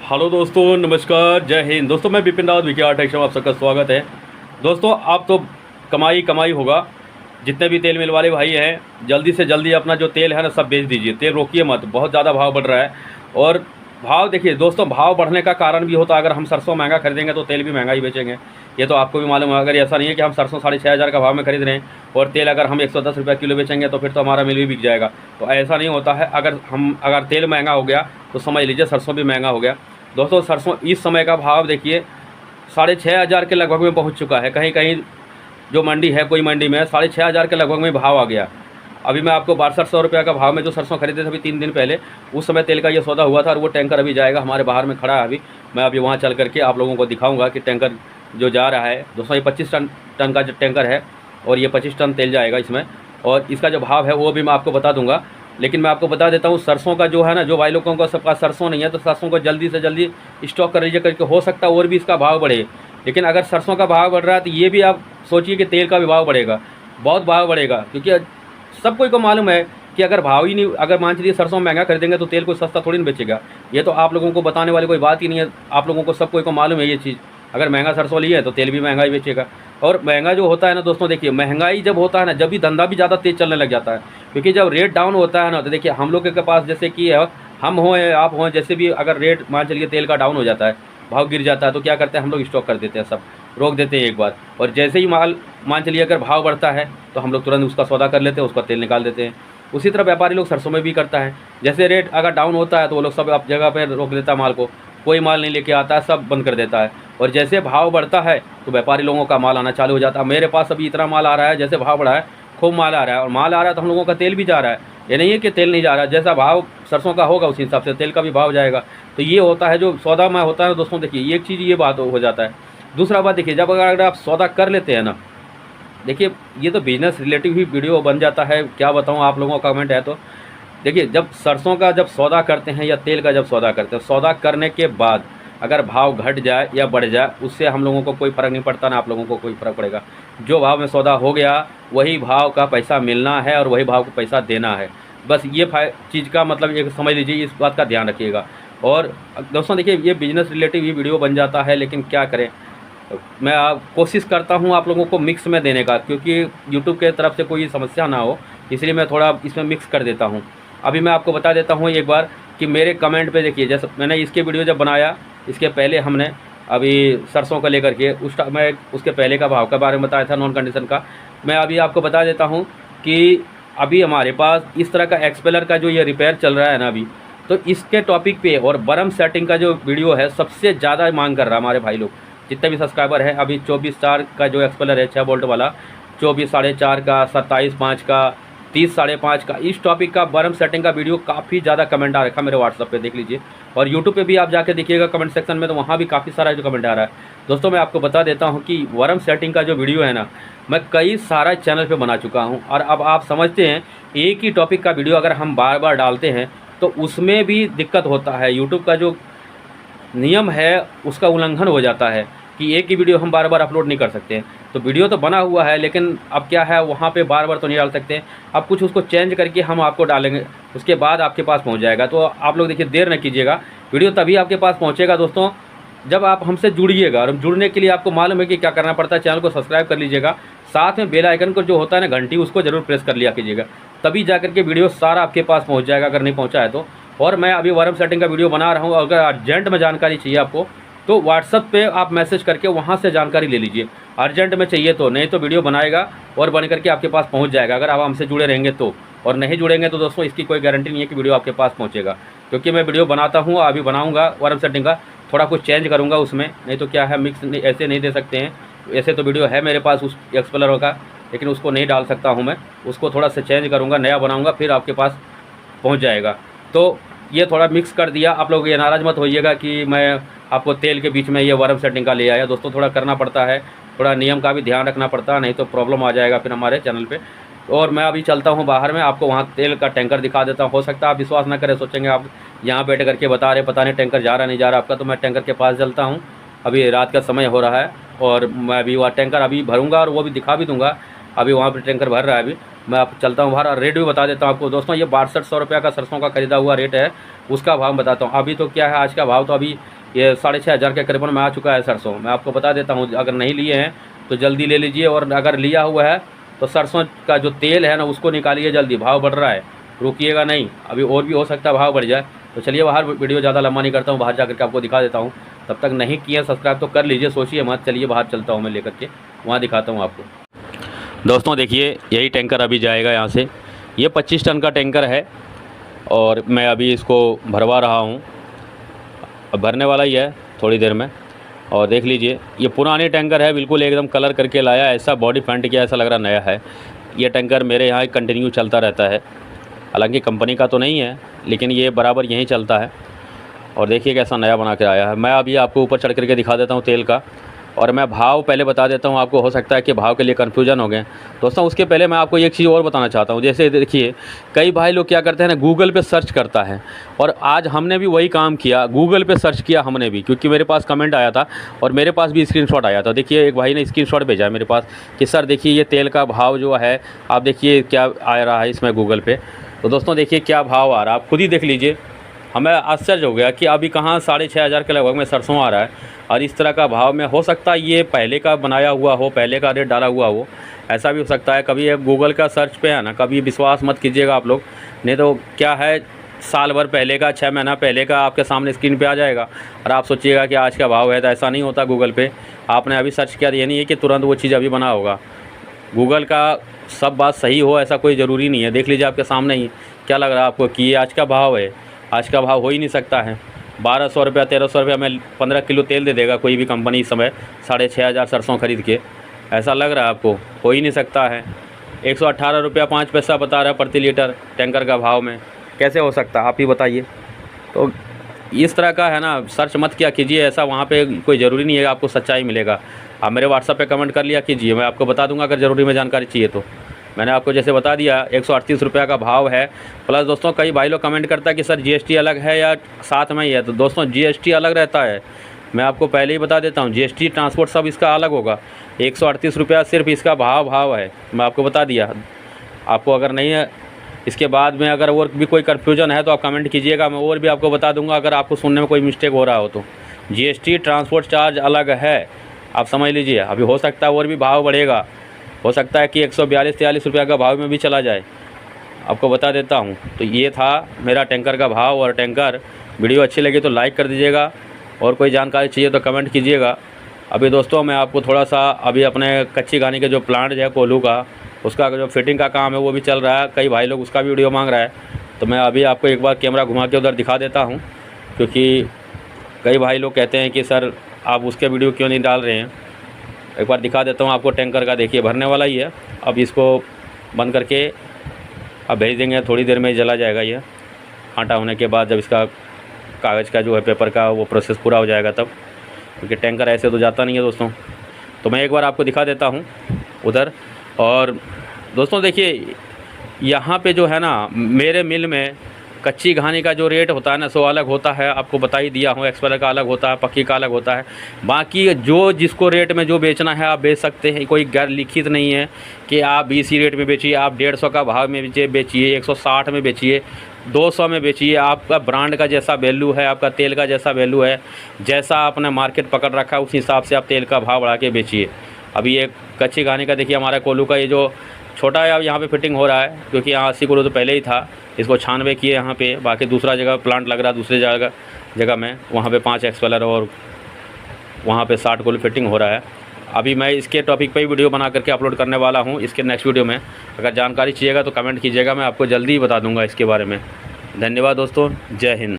Hello दोस्तों, नमस्कार, जय हिंद। दोस्तों मैं Bipin Rawat VK art action में आप सबका स्वागत है। दोस्तों आप तो कमाई कमाई होगा। जितने भी तेल मिल वाले भाई हैं, जल्दी से जल्दी अपना जो तेल है ना सब बेच दीजिए। तेल रोकिए मत, बहुत ज़्यादा भाव बढ़ रहा है। और भाव देखिए दोस्तों, भाव बढ़ने का कारण भी होता है, अगर हम सरसों महंगा खरीदेंगे तो तेल भी महंगा ही बेचेंगे। ये तो आपको भी मालूम है। अगर ऐसा नहीं है कि हम सरसों 6,500 का भाव में खरीद रहे हैं और तेल अगर हम 110 रुपये किलो बेचेंगे तो फिर तो हमारा मिल भी बिक जाएगा। तो ऐसा नहीं होता है। अगर तेल महंगा हो गया तो समझ लीजिए सरसों भी महंगा हो गया। दोस्तों सरसों इस समय का भाव देखिए 6,500 के लगभग में पहुंच चुका है। कहीं कहीं जो मंडी है, कोई मंडी में 6,500 के लगभग में भाव आ गया। अभी मैं आपको 6200 रुपये का भाव में जो सरसों खरीदे थे अभी 3 दिन पहले, उस समय तेल का ये सौदा हुआ था। और वो टैंकर अभी जाएगा, हमारे बाहर में खड़ा है अभी। मैं अभी वहाँ चल करके आप लोगों को दिखाऊँगा कि टैंकर जो जा रहा है। दोस्तों ये 25 टन का जो टैंकर है और ये 25 टन तेल जाएगा इसमें। और इसका जो भाव है वो भी मैं आपको बता दूंगा। लेकिन मैं आपको बता देता हूँ, सरसों का जो है ना, जो भाई लोगों का सबका सरसों नहीं है तो सरसों को जल्दी से जल्दी स्टॉक कर लीजिए, करके हो सकता है और भी इसका भाव बढ़े। लेकिन अगर सरसों का भाव बढ़ रहा है तो ये भी आप सोचिए कि तेल का भी भाव बढ़ेगा, बहुत भाव बढ़ेगा। क्योंकि सब कोई को मालूम है कि अगर भाव ही नहीं, अगर मान चलिए सरसों महंगा खरीदेंगे तो तेल कोई सस्ता थोड़ी ना बेचेगा। ये तो आप लोगों को बताने वाली कोई बात ही नहीं है। आप लोगों को सब कोई को मालूम है ये चीज़। अगर महंगा सरसों लिए तो तेल भी महंगा ही बेचेगा। और महंगा जो होता है ना दोस्तों, देखिए महंगाई जब होता है ना, जब भी धंधा भी ज़्यादा तेज़ चलने लग जाता है। क्योंकि जब रेट डाउन होता है ना, तो देखिए हम लोग के पास जैसे कि हम हों या आप हों, जैसे भी अगर रेट मान चलिए तेल का डाउन हो जाता है, भाव गिर जाता है, तो क्या करते हैं हम लोग स्टॉक कर देते हैं, सब रोक देते हैं एक बार। और जैसे ही माल मान चलिए अगर भाव बढ़ता है तो हम लोग तुरंत उसका सौदा कर लेते हैं, उसका तेल निकाल देते हैं। उसी तरह व्यापारी लोग सरसों में भी करता है। जैसे रेट अगर डाउन होता है तो वो लोग सब आप जगह पर रोक देता है माल को, कोई माल नहीं लेके आता है, सब बंद कर देता है। और जैसे भाव बढ़ता है तो व्यापारी लोगों का माल आना चालू हो जाता है। मेरे पास अभी इतना माल आ रहा है, जैसे भाव बढ़ा है खूब माल आ रहा है। और माल आ रहा है तो हम लोगों का तेल भी जा रहा है। ये नहीं है कि तेल नहीं जा रहा है, जैसा भाव सरसों का होगा उसी हिसाब से तेल का भी भाव जाएगा। तो ये होता है जो सौदा में होता है दोस्तों। देखिए एक चीज़ ये बात हो जाता है। दूसरा बात देखिए, जब अगर आप सौदा कर लेते हैं ना, देखिए ये तो बिजनेस रिलेटिव ही वीडियो बन जाता है। क्या बताऊँ आप लोगों का कमेंट है तो देखिए, जब सरसों का जब सौदा करते हैं या तेल का जब सौदा करते हैं, सौदा करने के बाद अगर भाव घट जाए या बढ़ जाए उससे हम लोगों को कोई फ़र्क नहीं पड़ता, ना आप लोगों को कोई फ़र्क पड़ेगा। जो भाव में सौदा हो गया वही भाव का पैसा मिलना है और वही भाव का पैसा देना है। बस ये चीज़ का मतलब ये समझ लीजिए, इस बात का ध्यान रखिएगा। और दोस्तों देखिए ये बिजनेस रिलेटिव ही वीडियो बन जाता है, लेकिन क्या करें, मैं कोशिश करता हूँ आप लोगों को मिक्स में देने का, क्योंकि यूट्यूब के तरफ से कोई समस्या ना हो, इसलिए मैं थोड़ा इसमें मिक्स कर देता हूँ। अभी मैं आपको बता देता हूँ एक बार कि मेरे कमेंट पे देखिए, जैसे मैंने इसके वीडियो जब बनाया, इसके पहले हमने अभी सरसों को लेकर के मैं उसके पहले का भाव के बारे में बताया था, नॉन कंडीशन का। मैं अभी आपको बता देता हूँ कि अभी हमारे पास इस तरह का एक्सपेलर का जो ये रिपेयर चल रहा है ना अभी, तो इसके टॉपिक पे और बरम सेटिंग का जो वीडियो है सबसे ज़्यादा मांग कर रहा है हमारे भाई लोग, जितने भी सब्सक्राइबर हैं। अभी 24 का जो एक्सपेलर है 6 वोल्ट वाला, 24 4.5 का, 27 5 का, 30 5.5 का, इस टॉपिक का बरम सेटिंग का वीडियो काफ़ी ज़्यादा कमेंट आ रखा है मेरे व्हाट्सअप पे, देख लीजिए। और यूट्यूब पे भी आप जाके देखिएगा कमेंट सेक्शन में, तो वहाँ भी काफ़ी सारा जो कमेंट आ रहा है। दोस्तों मैं आपको बता देता हूँ कि बरम सेटिंग का जो वीडियो है ना, मैं कई सारा चैनल पे बना चुका हूँ। और अब आप समझते हैं एक ही टॉपिक का वीडियो अगर हम बार बार डालते हैं तो उसमें भी दिक्कत होता है। यूट्यूब का जो नियम है उसका उल्लंघन हो जाता है कि एक ही वीडियो हम बार बार अपलोड नहीं कर सकते। तो वीडियो तो बना हुआ है, लेकिन अब क्या है, वहाँ पे बार बार तो नहीं डाल सकते। अब कुछ उसको चेंज करके हम आपको डालेंगे, उसके बाद आपके पास पहुँच जाएगा। तो आप लोग देखिए देर न कीजिएगा, वीडियो तभी आपके पास पहुँचेगा दोस्तों जब आप हमसे जुड़िएगा। और जुड़ने के लिए आपको मालूम है कि क्या करना पड़ता है, चैनल को सब्सक्राइब कर लीजिएगा, साथ में बेल आइकन को जो होता है ना घंटी, उसको जरूर प्रेस कर लिया कीजिएगा, तभी जा करके वीडियो सारा आपके पास पहुँच जाएगा, अगर नहीं पहुँचा है तो। और मैं अभी बरम सेटिंग का वीडियो बना रहा हूँ, अगर अर्जेंट में जानकारी चाहिए आपको तो व्हाट्सअप पे आप मैसेज करके वहाँ से जानकारी ले लीजिए, अर्जेंट में चाहिए तो। नहीं तो वीडियो बनाएगा और बन करके आपके पास पहुँच जाएगा, अगर आप हमसे जुड़े रहेंगे तो। और नहीं जुड़ेंगे तो दोस्तों इसकी कोई गारंटी नहीं है कि वीडियो आपके पास पहुँचेगा। क्योंकि मैं वीडियो बनाता हूँ, अभी बनाऊँगा बरम सेटिंग का, थोड़ा कुछ चेंज करूँगा उसमें, नहीं तो क्या है मिक्स ऐसे नहीं दे सकते हैं। ऐसे तो वीडियो है मेरे पास उस एक्सपेलर का, लेकिन उसको नहीं डाल सकता हूँ मैं, उसको थोड़ा सा चेंज करूँगा, नया बनाऊँगा, फिर आपके पास पहुँच जाएगा। तो ये थोड़ा मिक्स कर दिया। आप लोग ये नाराज़ मत होइएगा कि मैं आपको तेल के बीच में ये बरम सेटिंग का ले आया। दोस्तों थोड़ा करना पड़ता है, थोड़ा नियम का भी ध्यान रखना पड़ता है, नहीं तो प्रॉब्लम आ जाएगा फिर हमारे चैनल पे। और मैं अभी चलता हूँ बाहर में, आपको वहाँ तेल का टैंकर दिखा देता हूँ। हो सकता है आप विश्वास ना करें, सोचेंगे आप यहाँ बैठ करके बता रहे पता नहीं टैंकर जा रहा नहीं जा रहा आपका। तो मैं टैंकर के पास चलता हूँ, अभी रात का समय हो रहा है और मैं अभी वहाँ टैंकर अभी भरूँगा और वो भी दिखा भी दूँगा। अभी वहाँ पर टैंकर भर रहा है अभी, मैं आप चलता हूँ बाहर। रेट भी बता देता हूँ आपको दोस्तों, ये 6200 रुपये का सरसों का खरीदा हुआ रेट है, उसका भाव बताता हूँ। अभी तो क्या है, आज का भाव तो अभी ये 6,500 के करीबन में आ चुका है सरसों। मैं आपको बता देता हूँ, अगर नहीं लिए हैं तो जल्दी ले लीजिए, और अगर लिया हुआ है तो सरसों का जो तेल है ना उसको निकालिए जल्दी, भाव बढ़ रहा है, रुकिएगा नहीं, अभी और भी हो सकता है भाव बढ़ जाए। तो चलिए बाहर, वीडियो ज़्यादा लंबा नहीं करता हूँ, बाहर जाकर के आपको दिखा देता हूँ। तब तक नहीं किए सब्सक्राइब तो कर लीजिए, सोचिए मत। चलिए बाहर चलता हूँ मैं लेकर के, वहाँ दिखाता हूँ आपको। दोस्तों देखिए, यही टैंकर अभी जाएगा यहाँ से, ये 25 टन का टैंकर है और मैं अभी इसको भरवा रहा हूँ, अब भरने वाला ही है थोड़ी देर में। और देख लीजिए, ये पुराने टैंकर है, बिल्कुल एकदम कलर करके लाया, ऐसा बॉडी पेंट किया, ऐसा लग रहा नया है। ये टैंकर मेरे यहाँ कंटिन्यू चलता रहता है, हालांकि कंपनी का तो नहीं है, लेकिन ये बराबर यहीं चलता है। और देखिए कैसा नया बना के आया है। मैं अभी आपको ऊपर चढ़ करके दिखा देता हूँ तेल का, और मैं भाव पहले बता देता हूँ आपको, हो सकता है कि भाव के लिए कन्फ्यूजन हो गए दोस्तों। उसके पहले मैं आपको एक चीज़ और बताना चाहता हूँ। जैसे देखिए, कई भाई लोग क्या करते हैं ना, गूगल पे सर्च करता है, और आज हमने भी वही काम किया, गूगल पे सर्च किया हमने भी, क्योंकि मेरे पास कमेंट आया था और मेरे पास भी स्क्रीनशॉट आया था। देखिए, एक भाई ने स्क्रीनशॉट भेजा है मेरे पास कि सर देखिए ये तेल का भाव जो है, आप देखिए क्या आ रहा है इसमें गूगल पे। तो दोस्तों देखिए क्या भाव आ रहा है, आप खुद ही देख लीजिए। हमें आश्चर्य हो गया कि अभी कहाँ 6,500 के लगभग में सरसों आ रहा है, और इस तरह का भाव में। हो सकता है ये पहले का बनाया हुआ हो, पहले का रेट डाला हुआ हो, ऐसा भी हो सकता है। कभी एक गूगल का सर्च पे है ना, कभी विश्वास मत कीजिएगा आप लोग, नहीं तो क्या है, साल भर पहले का, 6 महीना पहले का आपके सामने स्क्रीन पे आ जाएगा और आप सोचिएगा कि आज का भाव है। तो ऐसा नहीं होता गूगल पे, आपने अभी सर्च किया, ये नहीं है कि तुरंत वो चीज़ अभी बना होगा। गूगल का सब बात सही हो ऐसा कोई ज़रूरी नहीं है। देख लीजिए आपके सामने ही, क्या लग रहा है आपको कि ये आज का भाव है? आज का भाव हो ही नहीं सकता है। 1,200 रुपया 1,300 रुपया में 15 किलो तेल दे देगा कोई भी कंपनी इस समय, 6,500 सरसों खरीद के। ऐसा लग रहा है आपको? हो ही नहीं सकता है। 118 रुपया 5 पैसा बता रहा है प्रति लीटर टैंकर का भाव में, कैसे हो सकता है आप ही बताइए। तो इस तरह का है ना, सर्च मत किया कीजिए ऐसा, वहाँ पे कोई ज़रूरी नहीं है आपको सच्चाई मिलेगा। आप मेरे व्हाट्सएप पे कमेंट कर लिया कीजिए, मैं आपको बता दूंगा अगर ज़रूरी में जानकारी चाहिए तो। मैंने आपको जैसे बता दिया 138 रुपये का भाव है। प्लस दोस्तों कई भाई लोग कमेंट करता है कि सर जीएसटी अलग है या साथ में ही है। तो दोस्तों जीएसटी अलग रहता है, मैं आपको पहले ही बता देता हूँ, जीएसटी ट्रांसपोर्ट सब इसका अलग होगा। 138 रुपया सिर्फ इसका भाव है, मैं आपको बता दिया। आपको अगर नहीं है, इसके बाद में अगर और भी कोई कन्फ्यूजन है तो आप कमेंट कीजिएगा, मैं और भी आपको बता दूंगा अगर आपको सुनने में कोई मिस्टेक हो रहा हो तो। जीएसटी ट्रांसपोर्ट चार्ज अलग है, आप समझ लीजिए। अभी हो सकता है और भी भाव बढ़ेगा, हो सकता है कि 142-43 रुपये का भाव में भी चला जाए, आपको बता देता हूँ। तो ये था मेरा टैंकर का भाव और टैंकर। वीडियो अच्छी लगी तो लाइक कर दीजिएगा, और कोई जानकारी चाहिए तो कमेंट कीजिएगा। अभी दोस्तों मैं आपको थोड़ा सा अभी अपने कच्ची घानी के जो प्लांट है कोल्हू का, उसका जो फिटिंग का काम है वो भी चल रहा है। कई भाई लोग उसका भी वीडियो मांग रहा है, तो मैं अभी आपको एक बार कैमरा घुमा के उधर दिखा देता हूँ, क्योंकि कई भाई लोग कहते हैं कि सर आप उसके वीडियो क्यों नहीं डाल रहे हैं। एक बार दिखा देता हूँ आपको टैंकर का। देखिए भरने वाला ही है, अब इसको बंद करके अब भेज देंगे, थोड़ी देर में जला जाएगा ये आटा होने के बाद, जब इसका कागज़ का जो है पेपर का वो प्रोसेस पूरा हो जाएगा तब, क्योंकि टैंकर ऐसे तो जाता नहीं है दोस्तों। तो मैं एक बार आपको दिखा देता हूँ उधर। और दोस्तों देखिए यहाँ पे जो है ना, मेरे मिल में कच्ची घानी का जो रेट होता है ना सो अलग होता है, आपको बता ही दिया हूँ। एक्सपेलर का अलग होता है, पक्की का अलग होता है। बाकी जो जिसको रेट में जो बेचना है आप बेच सकते हैं, कोई गैर लिखित नहीं है कि आप इसी रेट में बेचिए। आप 150 का भाव में बेचिए, 160 में बेचिए, 200 में बेचिए। आपका ब्रांड का जैसा वैल्यू है, आपका तेल का जैसा वैल्यू है, जैसा आपने मार्केट पकड़ रखा है उस हिसाब से आप तेल का भाव बढ़ा के बेचिए। अभी ये कच्ची घानी का देखिए, हमारा कोल्हू का ये जो छोटा है अब यहाँ पे फिटिंग हो रहा है, क्योंकि यहाँ 80 किलो तो पहले ही था, इसको 96 किए यहाँ पे। बाकी दूसरा जगह प्लांट लग रहा है, दूसरी जगह में वहाँ पे 5 एक्सपेलर और वहाँ पे 60 किलो फिटिंग हो रहा है। अभी मैं इसके टॉपिक पे ही वीडियो बना करके अपलोड करने वाला हूँ इसके नेक्स्ट वीडियो में। अगर जानकारी चाहिएगा तो कमेंट कीजिएगा, मैं आपको जल्दी ही बता दूँगा इसके बारे में। धन्यवाद दोस्तों, जय हिंद।